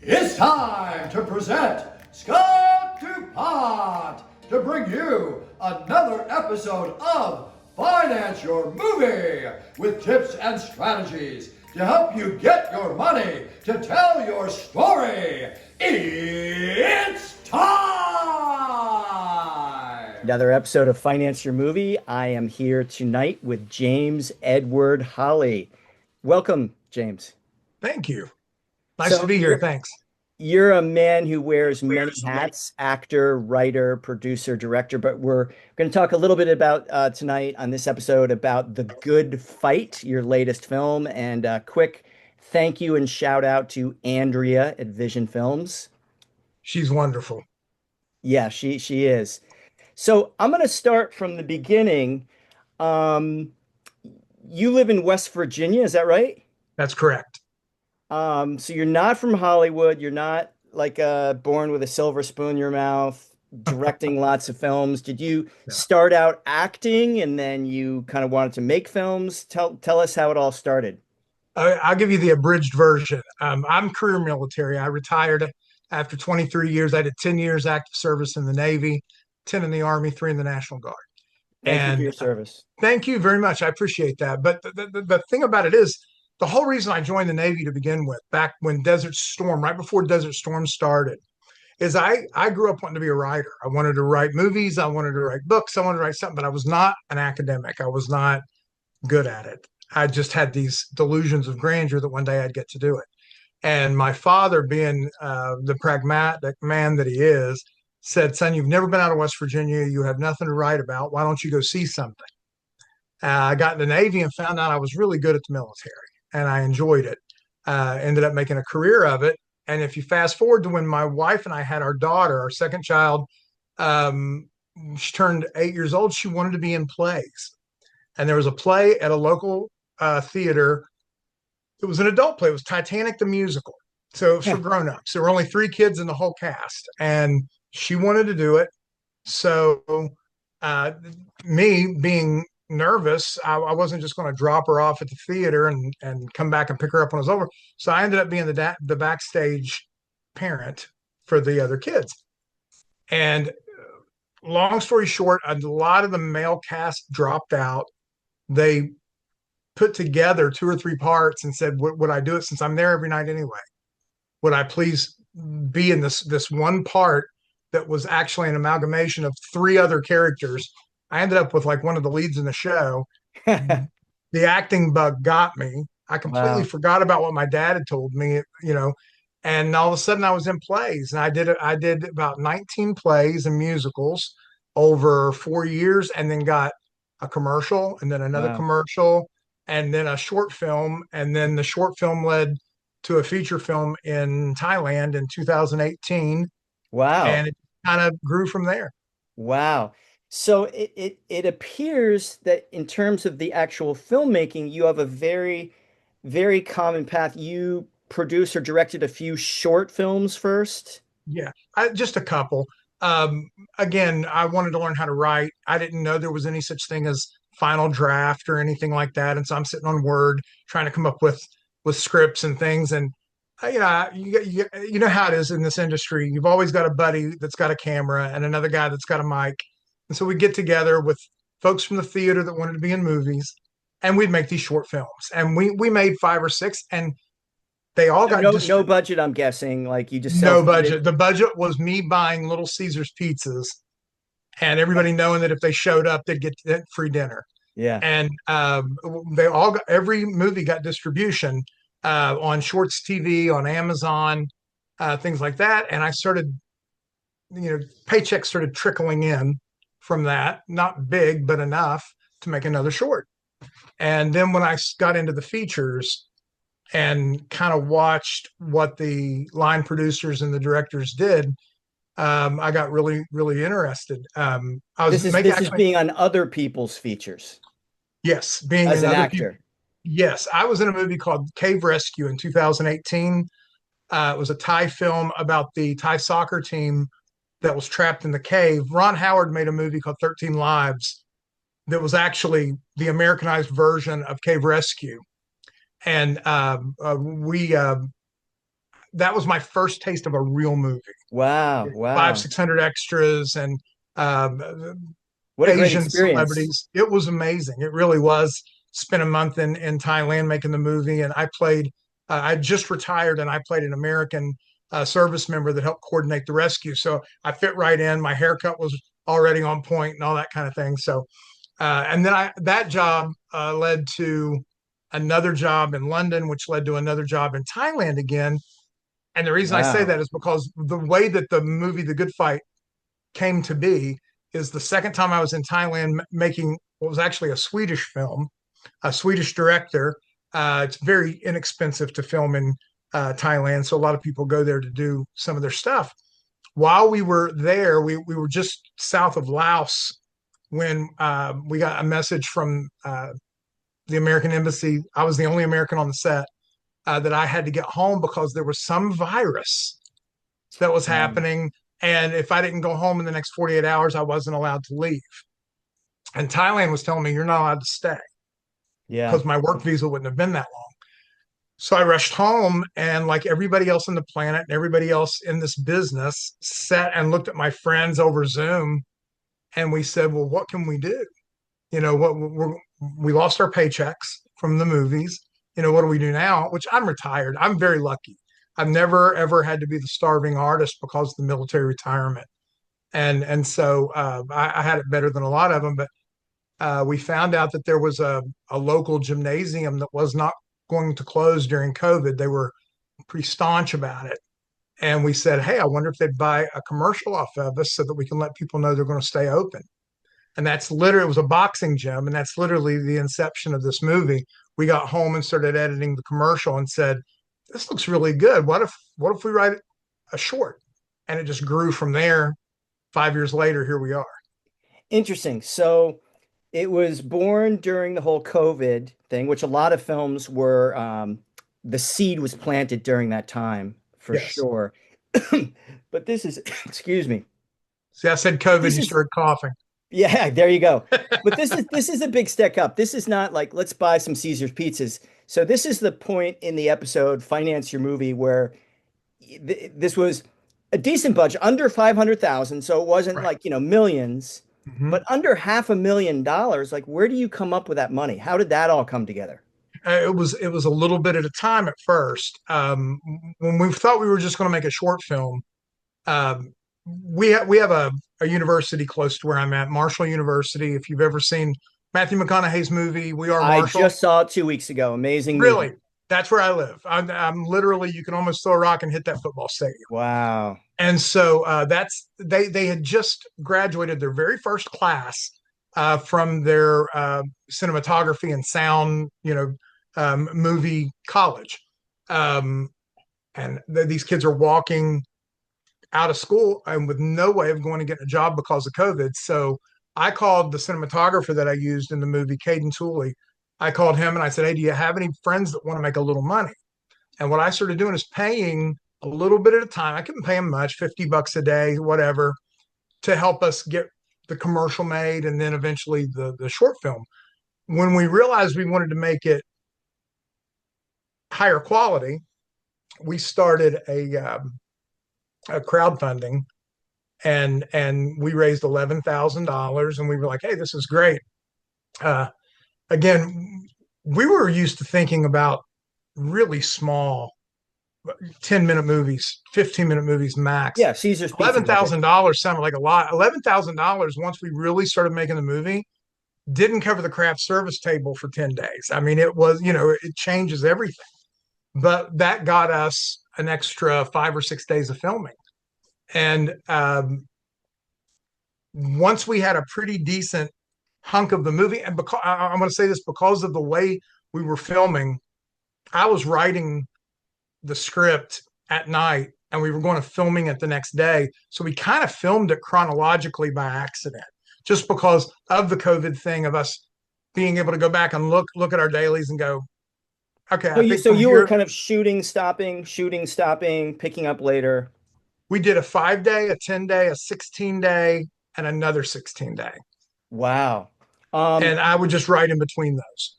It's time to present Scott DuPont to bring you another episode of Finance Your Movie with tips and strategies to help you get your money to tell your story. It's time! Another episode of Finance Your Movie. I am here tonight with James Edward Holley. Welcome, James. Thank you. Nice to So be here. you're Thanks. you're a man who wears many hats, actor, writer, producer, director, but we're going to talk a little bit about tonight on this episode about The Good Fight, your latest film, and a quick thank you and shout out to Andrea at Vision Films. She's wonderful. Yeah, she is. So I'm going to start from the beginning. Um, you live in West Virginia, is that right? That's correct. So you're not from Hollywood. You're not like born with a silver spoon in your mouth, directing lots of films. Did you Yeah. start out acting and then you kind of wanted to make films? Tell us how it all started. I'll give you the abridged version. I'm career military. I retired after 23 years. I did 10 years active service in the Navy, 10 in the Army, 3 in the National Guard. Thank you for And your service. thank you very much. I appreciate that. But the thing about it is, the whole reason I joined the Navy to begin with, back when Desert Storm, right before Desert Storm started, is I grew up wanting to be a writer. I wanted to write movies. I wanted to write books. I wanted to write something, but I was not an academic. I was not good at it. I just had these delusions of grandeur that one day I'd get to do it. And my father, being the pragmatic man that he is, said, "Son, you've never been out of West Virginia. You have nothing to write about. Why don't you go see something?" I got in the Navy and found out I was really good at the military, and I enjoyed it. Ended up making a career of it. And if you fast forward to when my wife and I had our daughter, our second child, um, she turned 8 years old. She wanted to be in plays, and there was a play at a local theater. It was an adult play. It was Titanic the musical, so it was for grown-ups. There were only 3 kids in the whole cast, and she wanted to do it. So, uh, me being nervous, I wasn't just going to drop her off at the theater and come back and pick her up when it was over. So I ended up being the backstage parent for the other kids. And long story short, a lot of the male cast dropped out. They put together 2 or 3 parts and said, would I do it since I'm there every night anyway? Would I please be in this one part that was actually an amalgamation of 3 other characters? I ended up with like one of the leads in the show. The acting bug got me. I completely Wow. forgot about what my dad had told me, and all of a sudden I was in plays, and I did about 19 plays and musicals over 4 years, and then got a commercial, and then another Wow. commercial, and then a short film, and then the short film led to a feature film in Thailand in 2018, Wow. and it kind of grew from there. Wow. So it appears that in terms of the actual filmmaking, you have a very common path. You produced or directed a few short films first. Yeah, just a couple. Um, Again, I wanted to learn how to write. I didn't know there was any such thing as Final Draft or anything like that, and so I'm sitting on Word trying to come up with scripts and things. And you know how it is in this industry. You've always got a buddy that's got a camera and another guy that's got a mic, and so we get together with folks from the theater that wanted to be in movies, and we'd make these short films. And we made 5 or 6, and they all So got no budget, I'm guessing. Like you just no self-funded. budget. The budget was me buying Little Caesars pizzas and everybody knowing that if they showed up, they'd get free dinner. Yeah. And they all got, every movie got distribution on Shorts TV, on Amazon, things like that. And I started, paychecks started trickling in from that, not big, but enough to make another short. And then when I got into the features, and kind of watched what the line producers and the directors did, I got really, really interested. I was making This is actually, being on other people's features yes, being as in an other people. actor. Yes, I was in a movie called Cave Rescue in 2018. It was a Thai film about the Thai soccer team that was trapped in the cave. Ron Howard made a movie called 13 Lives that was actually the Americanized version of Cave Rescue. And we that was my first taste of a real movie. Wow, Five, wow. 600 extras and um, What a great Asian experience. celebrities. It was amazing. It really was. Spent a month in Thailand making the movie, and I played. I just retired, and I played an American service member that helped coordinate the rescue. So I fit right in. My haircut was already on point, and all that kind of thing. So, and then that job led to another job in London, which led to another job in Thailand again. And the reason I say Wow. that is because the way that the movie The Good Fight came to be is the second time I was in Thailand making what was actually a Swedish film, a Swedish director. It's very inexpensive to film in Thailand, so a lot of people go there to do some of their stuff. While we were there, we were just south of Laos when we got a message from the American embassy. I was the only American on the set that I had to get home because there was some virus that was Um, happening. And if I didn't go home in the next 48 hours, I wasn't allowed to leave. And Thailand was telling me, you're not allowed to stay yeah. because my work visa wouldn't have been that long. So I rushed home and, like everybody else on the planet and everybody else in this business, sat and looked at my friends over Zoom. And we said, well, what can we do? We lost our paychecks from the movies. What do we do now? Which I'm retired. I'm very lucky. I've never ever had to be the starving artist because of the military retirement, and so I had it better than a lot of them. But we found out that there was a local gymnasium that was not going to close during COVID. They were pretty staunch about it, and we said, "Hey, I wonder if they'd buy a commercial off of us so that we can let people know they're going to stay open." And that's literally, it was a boxing gym, and that's literally the inception of this movie. We got home and started editing the commercial and said, this looks really good. What if we write a short? And it just grew from there. 5 years later, here we are. Interesting. So it was born during the whole COVID thing, which a lot of films were, the seed was planted during that time for Yes. sure. But this is, excuse me, See, I said COVID, this you is, started coughing. yeah, there you go. But this is a big step up. This is not like let's buy some Caesar's pizzas. So this is the point in the episode, Finance Your Movie, where this was a decent budget, under 500,000. So it wasn't Right. like, millions, Mm-hmm. but under $500,000. Like, where do you come up with that money? How did that all come together? It was a little bit at a time at first. When we thought we were just going to make a short film, um, we have a university close to where I'm at, Marshall University. If you've ever seen Matthew McConaughey's movie We Are I Marshall, just saw it 2 weeks ago. Amazing movie. really, that's where I live. I'm literally, you can almost throw a rock and hit that football stadium. Wow. And so that's they had just graduated their very first class from their cinematography and sound, movie college. Um, and these kids are walking out of school and with no way of going to get a job because of COVID. So I called the cinematographer that I used in the movie, Caden Tooley. I called him and I said, "Hey, do you have any friends that want to make a little money?" And what I started doing is paying a little bit at a time. I couldn't pay him much, $50 a day, whatever, to help us get the commercial made and then eventually the short film. When we realized we wanted to make it higher quality, we started a crowdfunding, and we raised $11,000, and we were like, "Hey, this is great." Uh, Again, we were used to thinking about really small 10-minute movies, 15-minute movies max. Yeah, Caesar's Pizza budget. $11,000 sounded like a lot. $11,000, once we really started making the movie, didn't cover the craft service table for 10 days. I mean, it was, it changes everything. But that got us an extra 5 or 6 days of filming. And once we had a pretty decent hunk of the movie, and because I'm going to say this, because of the way we were filming, I was writing the script at night and we were going to filming it the next day. So we kind of filmed it chronologically by accident, just because of the COVID thing of us being able to go back and look at our dailies and go, okay, So I you think so from you were here kind of shooting, stopping, picking up later. we did a 5 day, a 10 day, a 16 day, and another 16 day. Wow. Um, And I would just write in between those.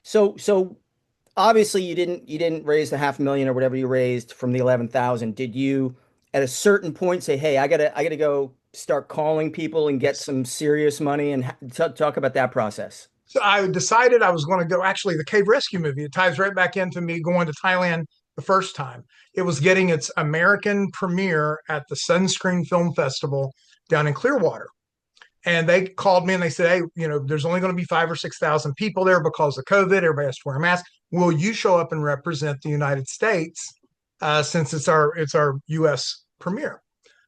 so obviously you didn't raise the 500,000 or whatever you raised from the 11,000. Did you at a certain point say, "Hey, I gotta go start calling people and get Yes. some serious money," and talk about that process? So I decided I was going to go. Actually, the Cave Rescue movie, it ties right back into me going to Thailand the first time. It was getting its American premiere at the Sunscreen Film Festival down in Clearwater. And they called me and they said, "Hey, there's only going to be 5 or 6 thousand people there because of COVID. Everybody has to wear a mask. Will you show up and represent the United States since it's our U.S. premiere?"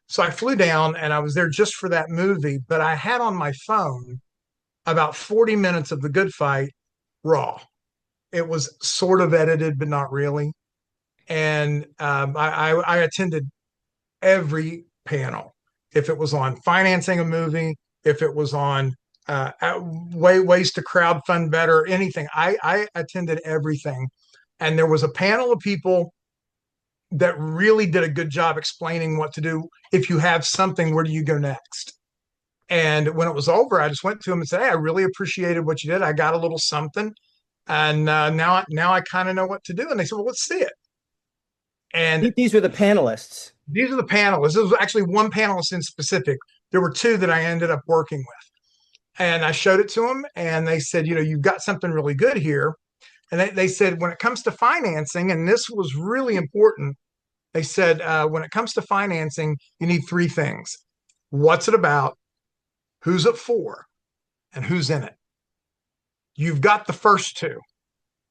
So I flew down and I was there just for that movie. But I had on my phone about 40 minutes of The Good Fight raw. It was sort of edited, but not really. And I attended every panel. If it was on financing a movie, if it was on ways to crowdfund better, anything, I attended everything. And there was a panel of people that really did a good job explaining what to do. If you have something, where do you go next? And when it was over, I just went to him and said, "Hey, I really appreciated what you did. I got a little something, and now I kind of know what to do." And they said, "Well, let's see it." And These were the panelists. these are the panelists. This was actually one panelist in specific. There were two that I ended up working with, and I showed it to them, and they said, "You've got something really good here." And they said, when it comes to financing, and this was really important, they said, when it comes to financing, you need three things: what's it about, who's it for, and who's in it. You've got the first two,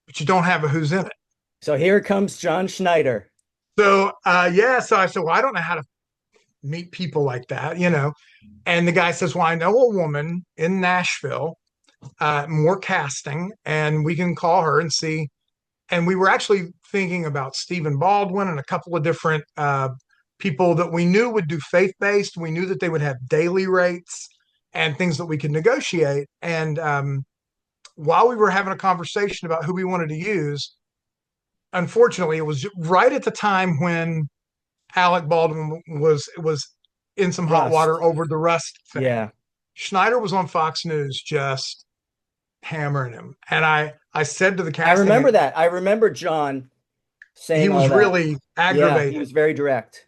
but you don't have a who's in it. So here comes John Schneider. So so I said, "Well, I don't know how to meet people like that. And the guy says, "Well, I know a woman in Nashville, more casting, and we can call her and see." And we were actually thinking about Stephen Baldwin and a couple of different people that we knew would do faith-based. We knew that they would have daily rates and things that we could negotiate. And while we were having a conversation about who we wanted to use, unfortunately, it was right at the time when Alec Baldwin was in some hot Rust. water over the Rust thing. Yeah. Schneider was on Fox News just hammering him. And I said to the I casting, remember that. I remember John he saying all was that. really Yeah, he aggravated. was very direct.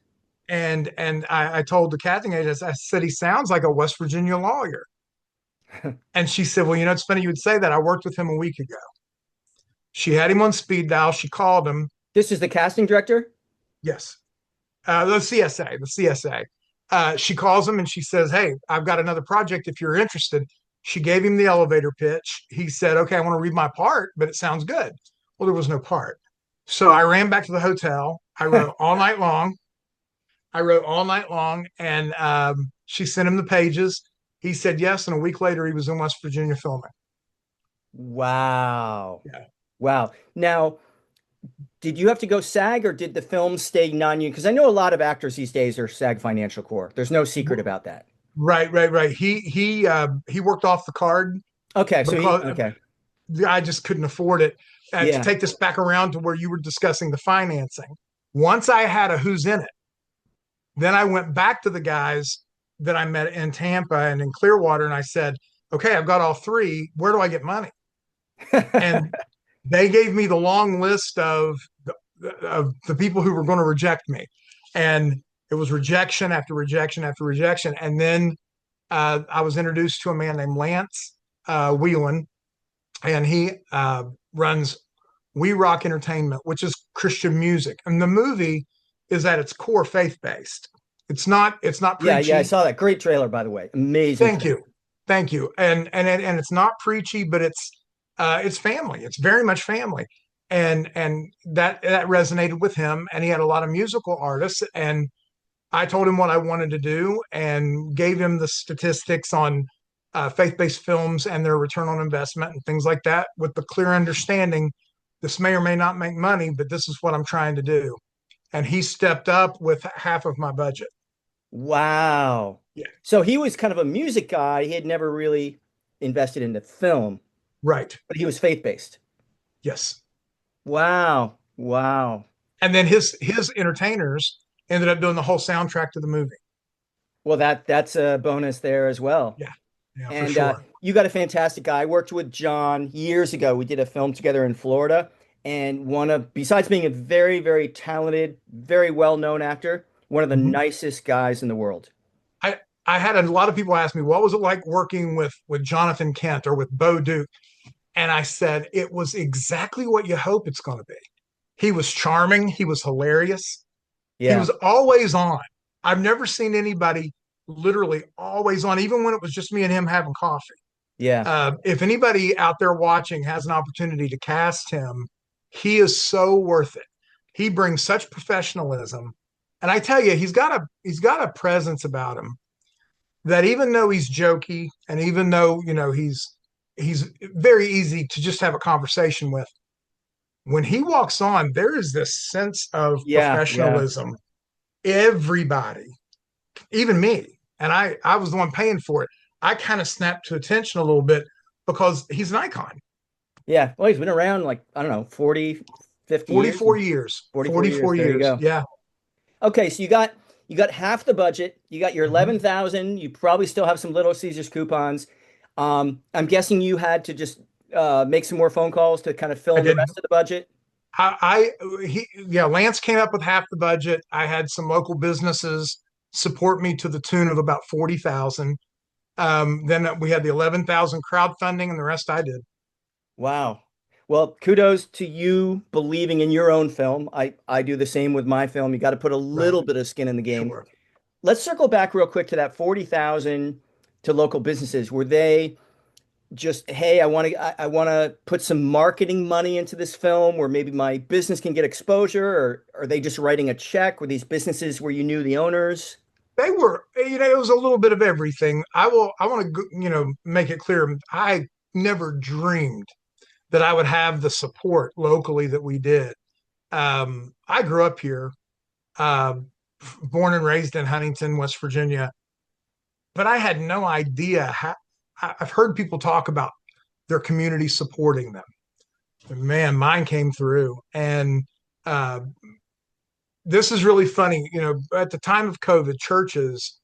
And I told the casting agent, I said, "He sounds like a West Virginia lawyer." And she said, "Well, it's funny you would say that. I worked with him a week ago." She had him on speed dial. She called him. This is the casting director? Yes. The CSA. She calls him and she says, "Hey, I've got another project if you're interested." She gave him the elevator pitch. He said, "Okay, I want to read my part, but it sounds good." Well, there was no part. So I ran back to the hotel. I wrote all night long. And she sent him the pages. He said yes, and a week later, he was in West Virginia filming. Wow. Yeah. Wow. Now, did you have to go SAG or did the film stay non-union? Because I know a lot of actors these days are SAG Financial Corps. There's no secret about that. Right. He worked off the card Okay, because okay. I just couldn't afford it. To Yeah. take this back around to where you were discussing the financing, once I had a who's in it, then I went back to the guys that I met in Tampa and in Clearwater, and I said, "Okay, I've got all three. Where do I get money?" And they gave me the long list of the people who were going to reject me, and it was rejection after rejection after rejection. And then I was introduced to a man named Lance Whelan, and he runs We Rock Entertainment, which is Christian music. And the movie is at its core faith-based. It's not preachy. Yeah, I saw that. Great trailer, by the way. Amazing. Thank you. And it's not preachy, but it's family. It's very much family. And that resonated with him. And he had a lot of musical artists. And I told him what I wanted to do and gave him the statistics on faith-based films and their return on investment and things like that, with the clear understanding this may or may not make money, but this is what I'm trying to do. And he stepped up with half of my budget. Wow. Yeah. So he was kind of a music guy. He had never really invested into film, Right. but he was faith-based. Yes. Wow. Wow. And then his entertainers ended up doing the whole soundtrack to the movie. Well, that's a bonus there as well. Yeah, for And sure. you got a fantastic guy. I worked with John years ago. We did a film together in Florida, and besides being a very, very talented, very well-known actor, one of the Mhm. nicest guys in the world. I I had a lot of people ask me what was it like working with Jonathan Kent or with Bo Duke, and I said it was exactly what you hope it's going to be. He was charming. He was hilarious. He Yeah, was always on. I've never seen anybody literally always on, even when it was just me and him having coffee. yeah, If anybody out there watching has an opportunity to cast him, he is so worth it. He brings such professionalism, and I tell you, he's got a presence about him that even though he's jokey, and even though he's very easy to just have a conversation with, when he walks on, there is this sense of yeah, yeah. professionalism. Everybody, even me, and I was the one paying for it. I kind of snapped to attention a little bit because he's an icon. Yeah. Well, he's been around like, I don't know, 40, 50 years. 44 years. 44 years. 44 There you years. go. Yeah. Okay, so you got half the budget. You got your Mhm. 11,000. You probably still have some Little Caesars coupons. I'm guessing you had to just make some more phone calls to kind of fill I in the did. rest of the budget. Yeah, Lance came up with half the budget. I had some local businesses support me to the tune of about 40,000. Then we had the 11,000 crowdfunding, and the rest I did. Wow. Well, kudos to you believing in your own film. I do the same with my film. You got to put a Right. little bit of skin in the game. Sure. Let's circle back real quick to that 40,000 to local businesses. Were they just, hey, I want to put some marketing money into this film where maybe my business can get exposure, or are they just writing a check? Were these businesses where you knew the owners? They were, it was a little bit of everything. I want to, make it clear. I never dreamed that I would have the support locally that we did. I grew up here, uh, born and raised in Huntington, West Virginia, but I had no idea how. I've heard people talk about their community supporting them. Man, mine came through, and uh, this is really funny. At the time of COVID, churches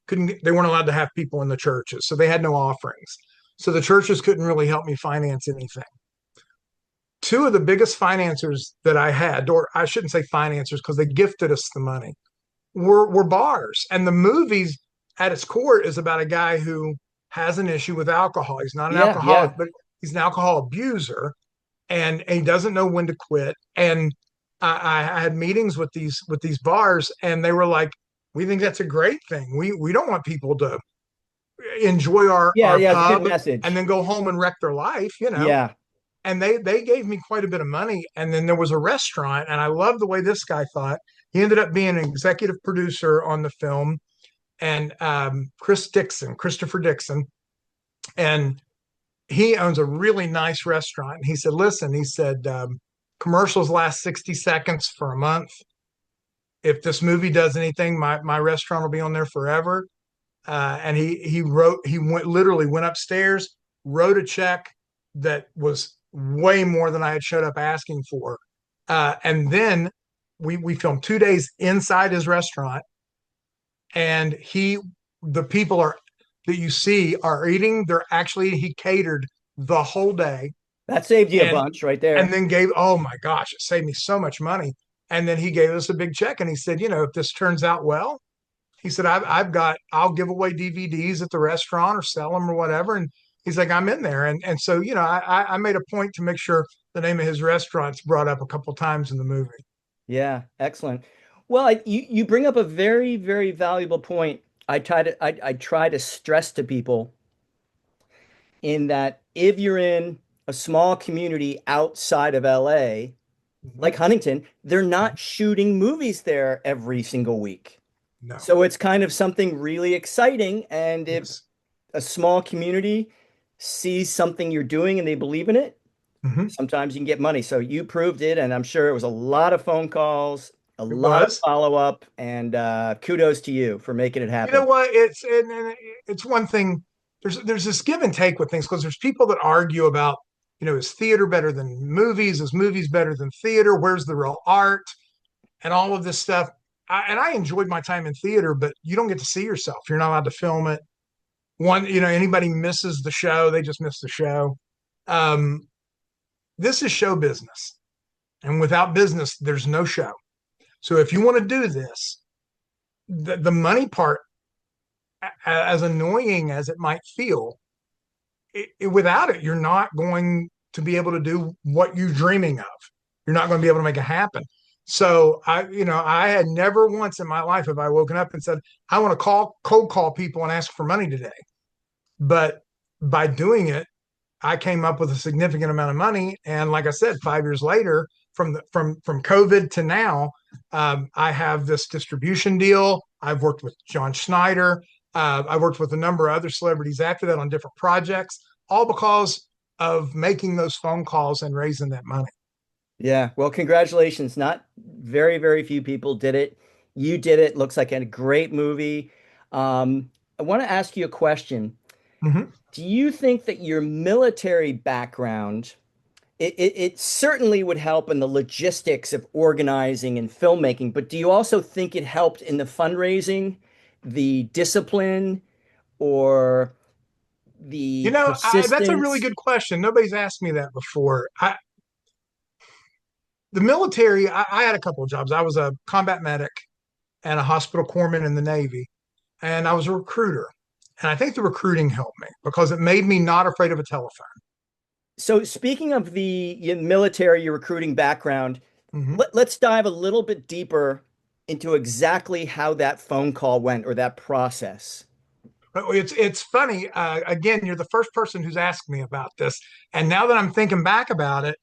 couldn't they weren't allowed to have people in the churches, so they had no offerings. So the churches couldn't really help me finance anything. Two of the biggest financiers that I had, or I shouldn't say financiers because they gifted us the money, were bars. And the movies at its core is about a guy who has an issue with alcohol. He's not an Yeah, alcoholic, yeah. but he's an alcohol abuser, and he doesn't know when to quit. And I had meetings with these bars, and they were like, "We think that's a great thing. We don't want people to enjoy our Yeah, our yeah, it's a good pub and message. then go home and wreck their life. Yeah. And they gave me quite a bit of money. And then there was a restaurant, and I love the way this guy thought. He ended up being an executive producer on the film, and Christopher Dixon, and he owns a really nice restaurant. And he said, "Listen," he said, "commercials last 60 seconds for a month. If this movie does anything, my restaurant will be on there forever." And he went upstairs, wrote a check that was way more than I had showed up asking for. And then we filmed 2 days inside his restaurant, and the people are that you see are eating. He catered the whole day, That saved you a and bunch right and there. then oh my gosh, it saved me so much money. And then he gave us a big check, and he said, if this turns out well, he said, I'll give away DVDs at the restaurant or sell them or whatever. And he's like, I'm in there. And so, I made a point to make sure the name of his restaurant's brought up a couple times in the movie. Yeah, excellent. Well, you bring up a very, very valuable point. I try to stress to people in that if you're in a small community outside of LA, Mhm. like Huntington, they're not shooting movies there every single week. No. So it's kind of something really exciting. And if Yes. a small community sees something you're doing and they believe in it, Mhm. sometimes you can get money. So you proved it, and I'm sure it was a lot of phone calls, a It lot of was. follow-up, and kudos to you for making it You know happen. what? And it's one thing. There's this give and take with things because there's people that argue about, is theater better than movies? Is movies better than theater? Where's the real art? And all of this stuff. I enjoyed my time in theater, but you don't get to see yourself. You're not allowed to film it. Anybody misses the show, they just miss the show. Um, this is show business. And without business, there's no show. So if you want to do this, the money part, as annoying as it might feel, without it, you're not going to be able to do what you're dreaming of. You're not going to be able to make it happen. So I had never once in my life have I woken up and said, I want to cold call people and ask for money today. But by doing it, I came up with a significant amount of money. And like I said, 5 years later, from COVID to now, I have this distribution deal. I've worked with John Schneider. I've worked with a number of other celebrities after that on different projects, all because of making those phone calls and raising that money. Yeah. Well, congratulations. Not very, very few people did it. You did it. Looks like a great movie. I want to ask you a question. Mm-hmm. Do you think that your military background, it certainly would help in the logistics of organizing and filmmaking, but do you also think it helped in the fundraising, the discipline, or the That's a really persistence? good question. Nobody's asked me that before. The military, I had a couple of jobs. I was a combat medic and a hospital corpsman in the Navy, and I was a recruiter. And I think the recruiting helped me because it made me not afraid of a telephone. So speaking of the military, your recruiting background, Mm-hmm. let's dive a little bit deeper into exactly how that phone call went or that process. It's funny. Again, you're the first person who's asked me about this, and now that I'm thinking back about it,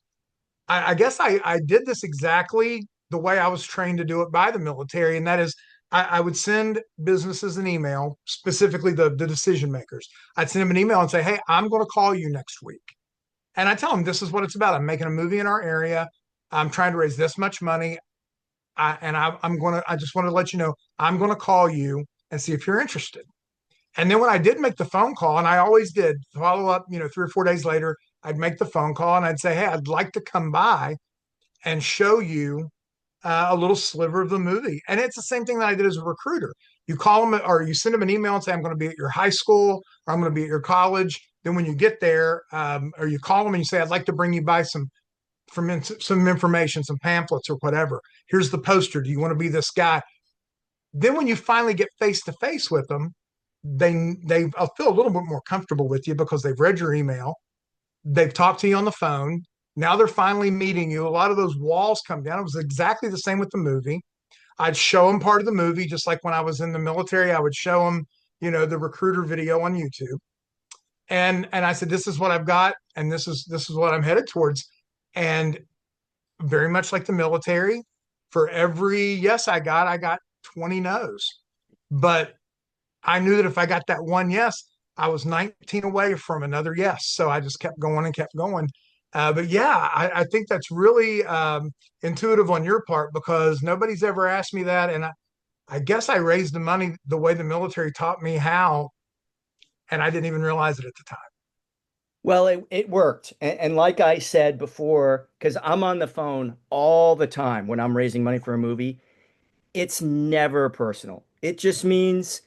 I guess I did this exactly the way I was trained to do it by the military, and that is I would send businesses an email, specifically the decision makers. I'd send them an email and say, "Hey, I'm going to call you next week," and I tell them this is what it's about. I'm making a movie in our area. I'm trying to raise this much money, I'm going to. I just want to let you know I'm going to call you and see if you're interested. And then when I did make the phone call, and I always did follow up, 3 or 4 days later, I'd make the phone call and I'd say, "Hey, I'd like to come by and show you a little sliver of the movie." And it's the same thing that I did as a recruiter. You call them or you send them an email and say, "I'm going to be at your high school or I'm going to be at your college." Then when you get there, or you call them and you say, "I'd like to bring you by some information, some pamphlets or whatever. Here's the poster. Do you want to be this guy?" Then when you finally get face to face with them, they feel a little bit more comfortable with you because they've read your email, they've talked to you on the phone. Now they're finally meeting you. A lot of those walls come down. It was exactly the same with the movie. I'd show them part of the movie, just like when I was in the military. I would show them, the recruiter video on YouTube, and I said, "This is what I've got, and this is what I'm headed towards." And very much like the military, for every yes I got 20 no's. But I knew that if I got that one yes, I was 19 away from another yes. So I just kept going and kept going. But yeah, I think that's really intuitive on your part because nobody's ever asked me that. And I guess I raised the money the way the military taught me how, and I didn't even realize it at the time. Well, it worked. And like I said before, because I'm on the phone all the time when I'm raising money for a movie, it's never personal. It just means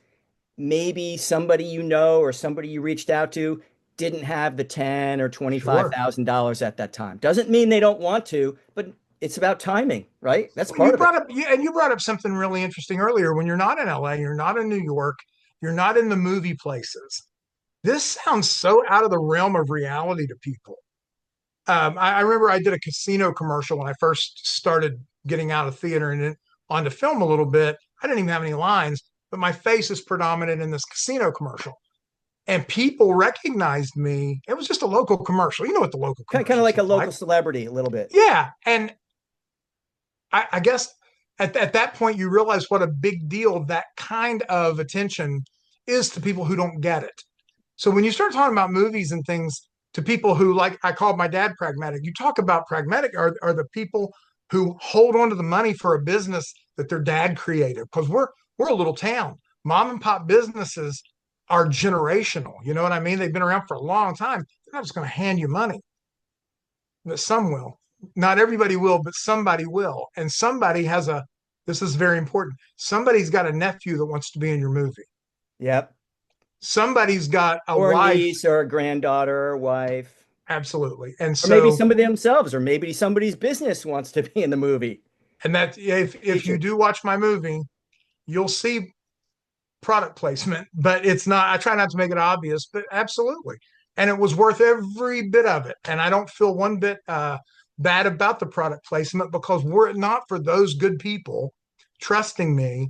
maybe somebody you know or somebody you reached out to didn't have the 10 or Sure. $25,000 at that time. Doesn't mean they don't want to, but it's about timing, right? That's Well, part of it. you brought up something really interesting earlier. When you're not in LA, you're not in New York, you're not in the movie places. This sounds so out of the realm of reality to people. I remember I did a casino commercial when I first started getting out of theater and onto film a little bit. I didn't even have any lines, but my face is predominant in this casino commercial. And people recognized me. It was just a local commercial. You know what the local Kind of commercials like a look like. local celebrity, a little bit. Yeah. And I guess at that point, you realize what a big deal that kind of attention is to people who don't get it. So when you start talking about movies and things to people who, like I called my dad pragmatic, you talk about pragmatic are the people who hold on to the money for a business that their dad created. Because we're a little town. Mom and pop businesses are generational. You know what I mean? They've been around for a long time. They're not just going to hand you money, but some will. Not everybody will, but somebody will. And somebody has this is very important. Somebody's got a nephew that wants to be in your movie. Yep. Somebody's got a Or a wife. niece or a granddaughter or wife. Absolutely. And Or maybe so, somebody themselves, or maybe somebody's business wants to be in the movie. and that if you Feature. do watch my movie, you'll see product placement, but it's not, I try not to make it obvious, but absolutely. And it was worth every bit of it. And I don't feel one bit bad about the product placement, because were it not for those good people trusting me,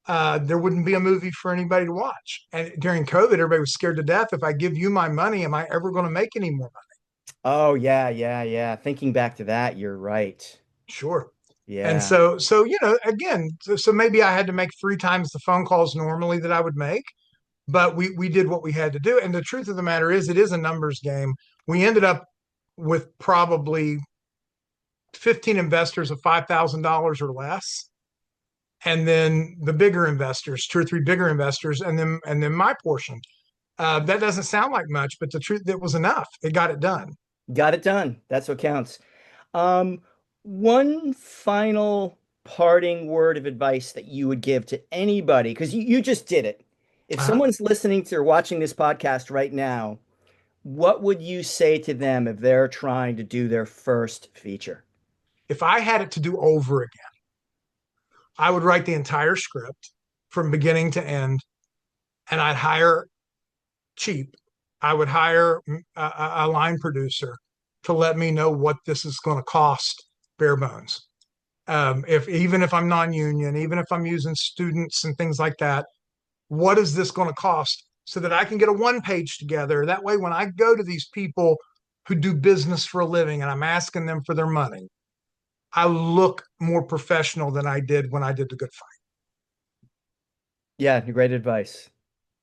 there wouldn't be a movie for anybody to watch. And during COVID, everybody was scared to death. If I give you my money, am I ever going to make any more money? Oh, yeah, yeah, yeah. Thinking back to that, you're right. Sure. And Yeah. so again, so maybe I had to make 3 times the phone calls normally that I would make, but we did what we had to do. And the truth of the matter is, it is a numbers game. We ended up with probably 15 investors of $5,000 or less, and then the bigger investors, 2 or 3 bigger investors, and then my portion. That doesn't sound like much, but the truth, it was enough. It got it done. Got it done. That's what counts. Um, One final parting word of advice that you would give to anybody, because you just did it. If Uh, someone's listening to or watching this podcast right now, what would you say to them if they're trying to do their first feature? if I had it to do over again, I would write the entire script from beginning to end, and I'd hire cheap. I would hire a line producer to let me know what this is going to cost, bare bones. If even if I'm non-union, even if I'm using students and things like that, what is this going to cost, so that I can get a one page together. That way, when I go to these people who do business for a living and I'm asking them for their money, I look more professional than I did when I did the good fight. Yeah, great advice.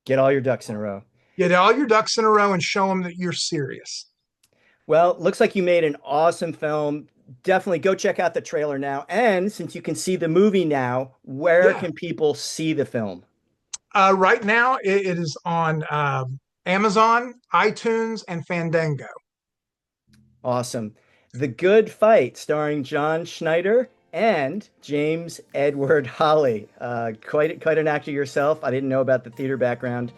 Get all your ducks in a row. Get all your ducks in a row and show them that you're serious. Well, looks like you made an awesome film. Definitely go check out the trailer now. And since you can see the movie now, where Yeah. can people see the film? Right now, it is on Amazon, iTunes, and Fandango. Awesome. The Good Fight, starring John Schneider and James Edward Holley. Quite an actor yourself. I didn't know about the theater background.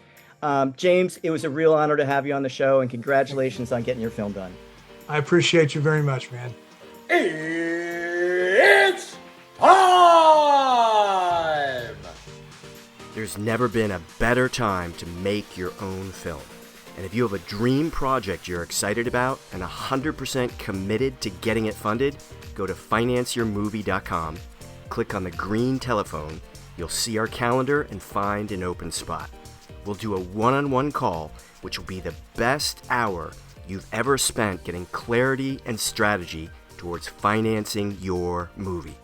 James, it was a real honor to have you on the show, and congratulations on getting your film done. I appreciate you very much, man. It's time! There's never been a better time to make your own film. And if you have a dream project you're excited about and 100% committed to getting it funded, go to financeyourmovie.com, click on the green telephone, you'll see our calendar and find an open spot. We'll do a one-on-one call, which will be the best hour you've ever spent getting clarity and strategy towards financing your movie.